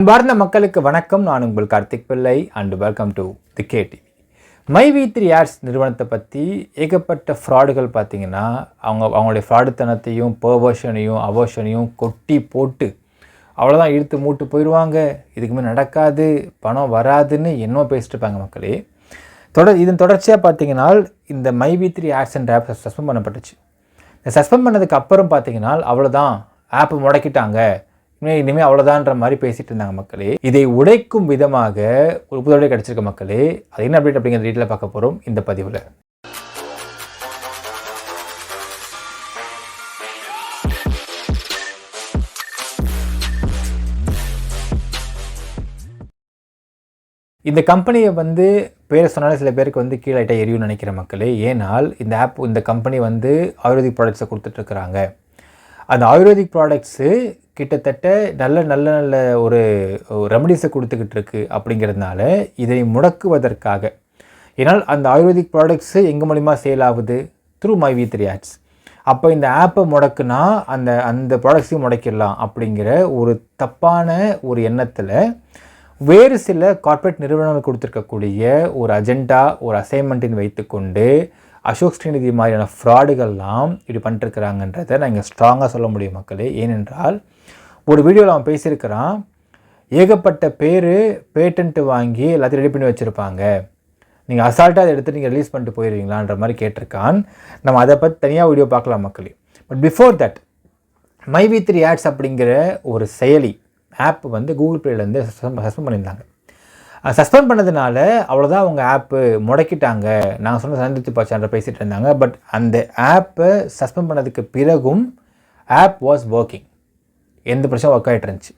அன்பார்ந்த மக்களுக்கு வணக்கம். நான் உங்கள் Karthik Pillai and welcome to the KTV. MyV3 ads நிறுவனத்தை பற்றி ஏகப்பட்ட ஃப்ராடுகள் பார்த்தீங்கன்னா அவங்களுடைய ஃப்ராடுத்தனத்தையும் பெர்வர்ஷனையும் அவர்ஷனையும் கொட்டி போட்டு அவ்வளோதான் இழுத்து மூட்டு போயிடுவாங்க. இதுக்குமே நடக்காது, பணம் வராதுன்னு என்னவோ பேசிட்டு இருப்பாங்க மக்களே. இதன் தொடர்ச்சியாக பார்த்தீங்கன்னா இந்த மைவி3 ஆட்ஸ் அண்ட் ஆப் சஸ்பெண்ட் பண்ணப்பட்டுச்சு. இந்த சஸ்பெண்ட் பண்ணதுக்கு அப்புறம் பார்த்தீங்கன்னா அவ்வளோதான், ஆப் முடக்கிட்டாங்க, இனிமேல் அவ்வளோதான்ற மாதிரி பேசிகிட்டு இருந்தாங்க மக்களே. இதை உடைக்கும் விதமாக ஒரு புது அப்டேட் கிடச்சிருக்க மக்களே. அது என்ன அப்டேட் அப்படிங்கிற டீட்டெயிலாக பார்க்க போகிறோம் இந்த பதிவில். இந்த கம்பெனியை பேரை சொன்னாலே சில பேருக்கு கீழே எரியும்னு நினைக்கிற மக்களே. ஏனால் இந்த கம்பெனி ஆயுர்வேதிக் ப்ராடக்ட்ஸை கொடுத்துட்ருக்குறாங்க. அந்த ஆயுர்வேதிக் ப்ராடக்ட்ஸு கிட்டத்தட்ட நல்ல நல்ல நல்ல ஒரு ரெமடிஸை கொடுத்துக்கிட்டு இருக்கு. அப்படிங்கிறதுனால இதை முடக்குவதற்காக, ஏன்னால் அந்த ஆயுர்வேதிக் ப்ராடக்ட்ஸு எங்கள் மூலிமா சேல் ஆகுது த்ரூ மைவி3 ஆட்ஸ். அப்போ இந்த ஆப்பை முடக்குனா அந்த ப்ராடக்ட்ஸையும் முடக்கிடலாம் அப்படிங்கிற ஒரு தப்பான ஒரு எண்ணத்தில் வேறு சில கார்ப்பரேட் நிறுவனங்கள் கொடுத்துருக்கக்கூடிய ஒரு அஜெண்டா, ஒரு அசைன்மெண்ட்டின் வைத்துக்கொண்டு அசோக் ஸ்ரீநிதி மாதிரியான ஃப்ராடுகள்லாம் இப்படி பண்ணிட்டுருக்கிறாங்கன்றதை நான் இங்கே ஸ்ட்ராங்காக சொல்ல முடியும் மக்களே. ஏனென்றால் ஒரு வீடியோவில் அவன் பேசியிருக்கிறான், ஏகப்பட்ட பேர் பேட்டன்ட்டு வாங்கி எல்லாத்தையும் ரெடி பண்ணி வச்சுருப்பாங்க, நீங்கள் அசால்ட்டாக அதை எடுத்து நீங்கள் ரிலீஸ் பண்ணிட்டு போயிடுவீங்களான்ற மாதிரி கேட்டிருக்கான். நம்ம அதை பற்றி தனியாக வீடியோ பார்க்கலாம் மக்களே. பட் பிஃபோர் தட் மைவி3 ஆட்ஸ் அப்படிங்கிற ஒரு செயலி ஆப் கூகுள் ப்ளேலேருந்து சஸ்பெண்ட் பண்ணியிருந்தாங்க. சஸ்பெண்ட் பண்ணதுனால அவ்வளோதான், அவங்க ஆப்பு முடக்கிட்டாங்க, நாங்கள் சொன்ன சந்தித்து பாச்சான்ற பேசிகிட்டு இருந்தாங்க. பட் அந்த ஆப்பை சஸ்பெண்ட் பண்ணதுக்கு பிறகும் ஆப் வாஸ் ஒர்க்கிங், எந்த பிரச்சனை ஒர்க் ஆகிட்டு இருந்துச்சு.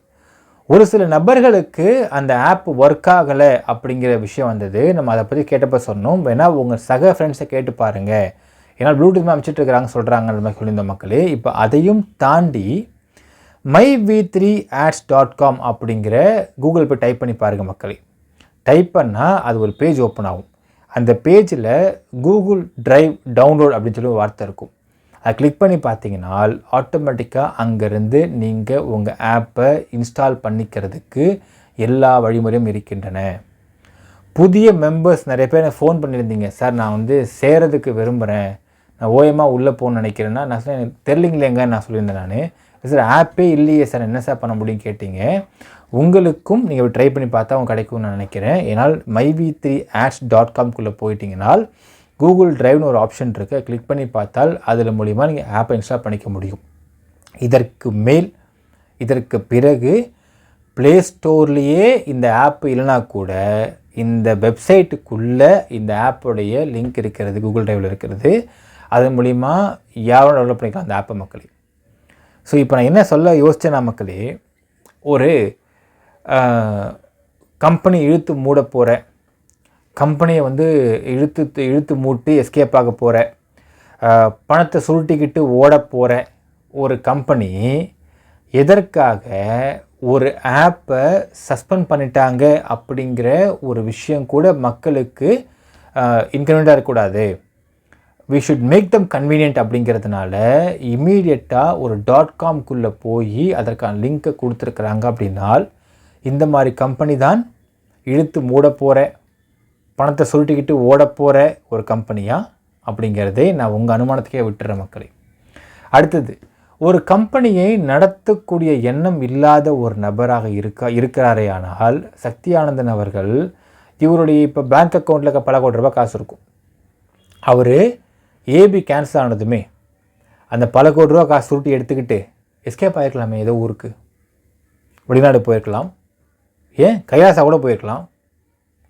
ஒரு சில நபர்களுக்கு அந்த ஆப் ஒர்க் ஆகலை அப்படிங்கிற விஷயம் நம்ம அதை பற்றி கேட்டப்போ சொன்னோம். வேணால் உங்கள் சக ஃப்ரெண்ட்ஸை கேட்டு பாருங்கள், ஏன்னா ப்ளூடூத் அமைச்சிட்டு இருக்கிறாங்க சொல்கிறாங்கன்ற மாதிரி சொல்லியிருந்த மக்களே. இப்போ அதையும் தாண்டி myv3ads.com அப்படிங்கிற கூகுள் போய் டைப் பண்ணி பாருங்கள் மக்களே. டைப் பண்ணால் அது ஒரு பேஜ் ஓப்பன் ஆகும். அந்த பேஜில் கூகுள் டிரைவ் டவுன்லோட் அப்படின்னு சொல்லி ஒரு வார்த்தை இருக்கும். அதை கிளிக் பண்ணி பார்த்தீங்கன்னா ஆட்டோமேட்டிக்காக அங்கேருந்து நீங்கள் உங்கள் ஆப்பை இன்ஸ்டால் பண்ணிக்கிறதுக்கு எல்லா வழிமுறையும் இருக்கின்றன. புதிய மெம்பர்ஸ் நிறைய பேர் எனக்கு ஃபோன் பண்ணியிருந்தீங்க, சார் நான் சேரதுக்கு விரும்புகிறேன், நான் ஓயமாக உள்ளே போகணுன்னு நினைக்கிறேன்னா நான் சொன்னேன், எனக்கு தெரிலிங்களேங்க நான் சொல்லியிருந்தேன். நான் சார் ஆப்பே இல்லையே சார், என்ன சார் பண்ண முடியும்னு கேட்டீங்க. உங்களுக்கும் நீங்கள் ட்ரை பண்ணி பார்த்தா அவங்க கிடைக்கும்னு நான் நினைக்கிறேன். ஏன்னால் myv3ads.com போயிட்டீங்கன்னா கூகுள் டிரைவ்னு ஒரு ஆப்ஷன் இருக்குது, கிளிக் பண்ணி பார்த்தால் அதில் மூலிமா நீங்கள் ஆப்பை இன்ஸ்டால் பண்ணிக்க முடியும். இதற்கு பிறகு ப்ளே ஸ்டோர்லேயே இந்த ஆப் இல்லைனா கூட இந்த வெப்சைட்டுக்குள்ளே இந்த ஆப்போடைய லிங்க் இருக்கிறது, கூகுள் டிரைவில் இருக்கிறது. அது மூலிமா யாரும் டெவலப் பண்ணிக்கலாம் அந்த ஆப்பை மக்களே. ஸோ இப்போ நான் என்ன சொல்ல யோசித்தேன்னா மக்களே, ஒரு கம்பெனி இழுத்து மூட போகிற, கம்பெனியை இழுத்து மூட்டு எஸ்கேப் ஆக போகிற, பணத்தை சுருட்டிக்கிட்டு ஓட போகிற ஒரு கம்பெனி எதற்காக ஒரு ஆப்பை சஸ்பெண்ட் பண்ணிட்டாங்க அப்படிங்கிற ஒரு விஷயம் கூட மக்களுக்கு இன்கன்வீனியண்ட்டாக இருக்கக்கூடாது. we should make them convenient அப்படிங்கிறதுனால இமீடியட்டாக ஒரு .comக்குள்ளே போய் அதற்கான லிங்க்கை கொடுத்துருக்குறாங்க. அப்படின்னால் இந்த மாதிரி கம்பெனி தான் இழுத்து மூட போகிற, பணத்தை சுருட்டிக்கிட்டு ஓட போகிற ஒரு கம்பெனியா அப்படிங்கிறதே நான் உங்கள் அனுமானத்துக்கே விட்டுற மக்களே. அடுத்தது, ஒரு கம்பெனியை நடத்தக்கூடிய எண்ணம் இல்லாத ஒரு நபராக இருக்கிறாரே ஆனால் சக்தி ஆனந்தன் அவர்கள், இவருடைய இப்போ பேங்க் அக்கௌண்ட்டில் பல கோடி ரூபாய் காசு இருக்கும். அவர் ஏபி கேன்சல் ஆனதுமே அந்த பல கோடி ரூபா காசு சுருட்டி எடுத்துக்கிட்டு எஸ்கேப் ஆகிருக்கலாமே, ஏதோ ஊருக்கு வெளிநாடு போயிருக்கலாம், ஏன் கைலாசா கூட போயிருக்கலாம்.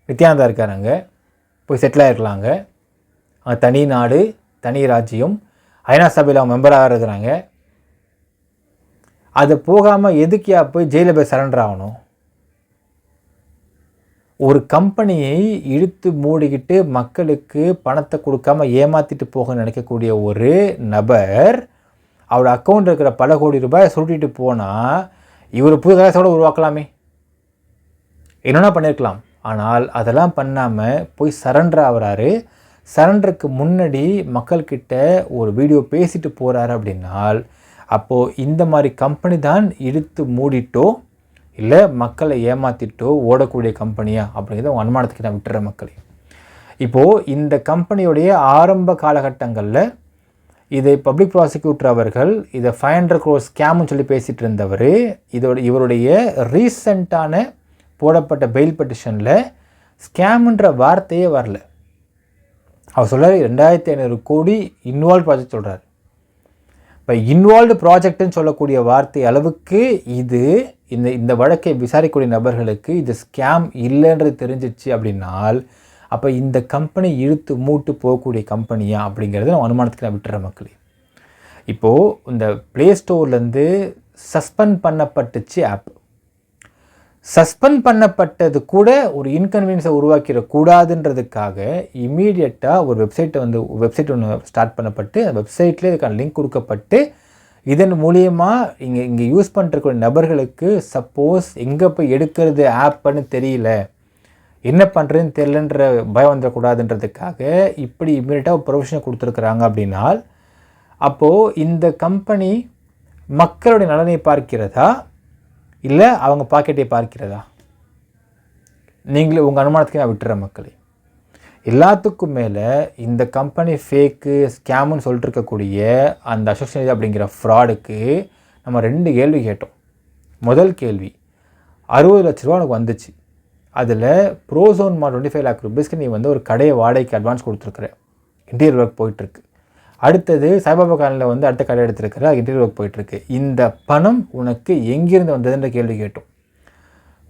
நித்யானந்தா இருக்காருங்க, போய் செட்டில் ஆகிருக்கலாங்க. அவங்க தனி நாடு, தனி ராஜ்யம், ஐநா சபையில் அவங்க மெம்பராக இருக்கிறாங்க. அது போகாமல் எதுக்கியா போய் ஜெயிலில் போய் சரண்டர் ஆகணும்? ஒரு கம்பெனியை இழுத்து மூடிக்கிட்டு மக்களுக்கு பணத்தை கொடுக்காமல் ஏமாற்றிட்டு போக நினைக்கக்கூடிய ஒரு நபர் அவரோட அக்கௌண்ட் இருக்கிற பல கோடி ரூபாய் சுருட்டிட்டு போனால் இவர் புது கலாசோட உருவாக்கலாமே, என்னென்னா பண்ணியிருக்கலாம். ஆனால் அதெல்லாம் பண்ணாமல் போய் சரண்டர் ஆகிறாரு. சரண்டருக்கு முன்னாடி மக்கள்கிட்ட ஒரு வீடியோ பேசிட்டு போகிறாரு. அப்படின்னால் அப்போது இந்த மாதிரி கம்பெனி தான் இழுத்து மூடிட்டோ இல்லை மக்களை ஏமாற்றிட்டோ ஓடக்கூடிய கம்பெனியா அப்படிங்கிறத உங்கள் அனுமானத்துக்கு நான் விட்டுறேன் மக்களே. இப்போது இந்த கம்பெனியுடைய ஆரம்ப காலகட்டங்களில் இதை பப்ளிக் ப்ராசிக்யூட்டர் அவர்கள் இதை 500 crore ஸ்கேம்னு சொல்லி பேசிகிட்டு இருந்தவர் இவருடைய ரீசெண்டான போடப்பட்ட பெயில் பெட்டிஷனில் ஸ்கேம்ன்ற வார்த்தையே வரல. அவர் சொல்கிறார் 2500 கோடி இன்வால்வ் ப்ராஜெக்ட் சொல்கிறார். இப்போ இன்வால்வ்டு ப்ராஜெக்ட்னு சொல்லக்கூடிய வார்த்தை அளவுக்கு இது இந்த வழக்கை விசாரிக்கக்கூடிய நபர்களுக்கு இது ஸ்கேம் இல்லைன்றது தெரிஞ்சிச்சு அப்படின்னால் அப்போ இந்த கம்பெனி இழுத்து மூட்டு போகக்கூடிய கம்பெனியா அப்படிங்கிறத நான் அனுமானத்துக்கு நான் விட்டுறேன் மக்களே. இப்போது இந்த ப்ளே ஸ்டோர்லேருந்து சஸ்பெண்ட் பண்ணப்பட்டுச்சு ஆப். சஸ்பெண்ட் பண்ணப்பட்டது கூட ஒரு இன்கன்வீனியன்ஸை உருவாக்கிடக்கூடாதுன்றதுக்காக இம்மீடியட்டாக ஒரு வெப்சைட் ஒன்று ஸ்டார்ட் பண்ணப்பட்டு அந்த வெப்சைட்லேயே இதுக்கான லிங்க் கொடுக்கப்பட்டு இதன் மூலியமாக இங்கே யூஸ் பண்ணுறக்கூடிய நபர்களுக்கு சப்போஸ் எங்கே போய் எடுக்கிறது ஆப்புன்னு தெரியல, என்ன பண்ணுறதுன்னு தெரியலன்ற பயம் வந்துடக்கூடாதுன்றதுக்காக இப்படி இம்மீடியட்டாக ஒரு ப்ரொவிஷனை கொடுத்துருக்குறாங்க. அப்படின்னால் அப்போது இந்த கம்பெனி மக்களுடைய நலனை பார்க்கிறதா இல்லை அவங்க பாக்கெட்டை பார்க்கிறதா? நீங்களே உங்கள் அனுமானத்துக்கு நான் விட்டுற மக்களே. எல்லாத்துக்கும் மேலே இந்த கம்பெனி ஃபேக்கு ஸ்கேமுன்னு சொல்லிட்டு இருக்கக்கூடிய அந்த அசோக் நிதி அப்படிங்கிற ஃப்ராடுக்கு நம்ம 2 கேள்வி கேட்டோம். முதல் கேள்வி, 60 லட்ச ரூபா உனக்கு வந்துச்சு, அதில் ப்ரோசோன் 25 lakh rupeesக்கு நீ ஒரு கடையை வாடகைக்கு அட்வான்ஸ் கொடுத்துருக்குற, இன்டீரியர் ஒர்க் போயிட்டுருக்கு. அடுத்தது சாய்பாபா காலனியில் அடுத்த கடை எடுத்துருக்கிற இன்டீரியர் ஒர்க் போயிட்டுருக்கு. இந்த பணம் உனக்கு எங்கிருந்து வந்ததுன்ற கேள்வி கேட்டோம்.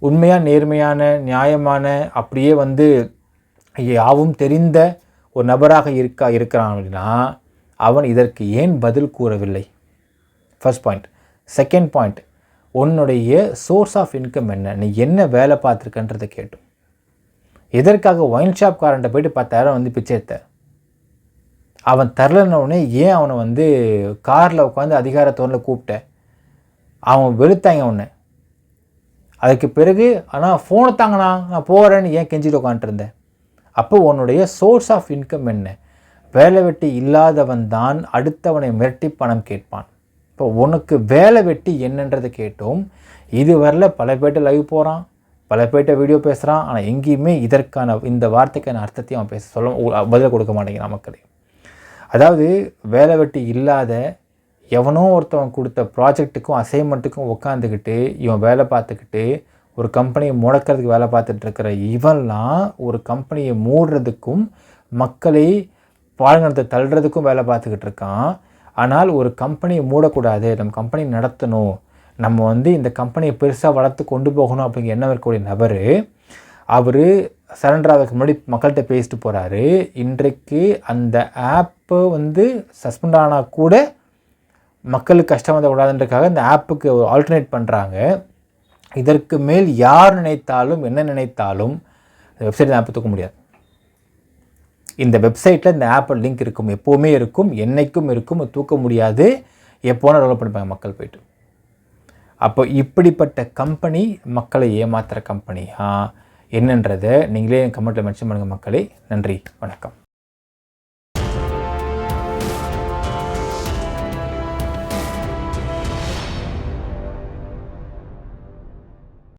உண்மையாக நேர்மையான நியாயமான அப்படியே யாவும் தெரிந்த ஒரு நபராக இருக்கிறான் அப்படின்னா அவன் இதற்கு ஏன் பதில் கூறவில்லை? First point. செகண்ட் பாயிண்ட், உன்னுடைய சோர்ஸ் ஆஃப் இன்கம் என்ன, நீ என்ன வேலை பார்த்துருக்கன்றதை கேட்டோம். எதற்காக ஒயின் ஷாப் காரன்ட்ட போய்ட்டு 10,000 பிச்சை எடுத்த? அவன் தரலன்னொடனே ஏன் அவனை காரில் உட்காந்து அதிகாரத்தோரில் கூப்பிட்ட? அவன் வெளுத்தாங்க உன்னை. அதுக்கு பிறகு ஆனால் ஃபோனை தாங்கண்ணா நான் போகிறேன்னு ஏன் கெஞ்சிட்டு உட்காந்துருந்தேன்? அப்போ உன்னுடைய சோர்ஸ் ஆஃப் இன்கம் என்ன? வேலை வெட்டி இல்லாதவன் தான் அடுத்தவனை மிரட்டி பணம் கேட்பான். இப்போ உனக்கு வேலை வெட்டி என்னன்றதை கேட்டோம். இதுவரையில் பல பேர்ட்ட லைவ் போகிறான், பல பேர்ட்ட வீடியோ பேசுகிறான், ஆனால் எங்கேயுமே இந்த வார்த்தைக்கான அர்த்தத்தையும் அவன் பதில் கொடுக்க மாட்டேங்கிறான் மக்களே. அதாவது வேலை வெட்டி இல்லாத எவனோ ஒருத்தவன் கொடுத்த ப்ராஜெக்ட்டுக்கும் அசைன்மெண்ட்டுக்கும் உட்காந்துக்கிட்டு இவன் வேலை பார்த்துக்கிட்டு ஒரு கம்பெனியை முடக்கிறதுக்கு வேலை பார்த்துட்ருக்கிற இவன்லாம் ஒரு கம்பெனியை மூடுறதுக்கும் மக்களை பாலங்கத்தை தள்ளுறதுக்கும் வேலை பார்த்துக்கிட்டு இருக்கான். ஆனால் ஒரு கம்பெனியை மூடக்கூடாது, நம்ம கம்பெனி நடத்தணும், நம்ம இந்த கம்பெனியை பெருசாக வளர்த்து கொண்டு போகணும் அப்படிங்கிற எண்ணம் இருக்கக்கூடிய நபர் அவர் சரண்டர் ஆகிறதுக்கு முன்னாடி மக்கள்கிட்ட பேசிட்டு போகிறாரு. இன்றைக்கு அந்த ஆப்பு சஸ்பெண்ட் ஆனால் கூட மக்களுக்கு கஷ்டம் வந்துடக்கூடாதுன்றதுக்காக இந்த ஆப்புக்கு ஆல்டர்னேட் பண்ணுறாங்க. இதற்கு மேல் யார் நினைத்தாலும் என்ன நினைத்தாலும் இந்த வெப்சைட் ஆப்பை தூக்க முடியாது. இந்த வெப்சைட்டில் இந்த ஆப்பில் லிங்க் இருக்கும், எப்போவுமே இருக்கும், என்றைக்கும் இருக்கும், தூக்க முடியாது. எப்போனா டெவலப் பண்ணிப்பாங்க மக்கள் போய்ட்டு. அப்போ இப்படிப்பட்ட கம்பெனி மக்களை ஏமாத்துகிற கம்பெனியா என்னன்றதை நீங்களே கமெண்ட்டில் மென்ஷன் பண்ணுங்கள் மக்களே. நன்றி, வணக்கம்.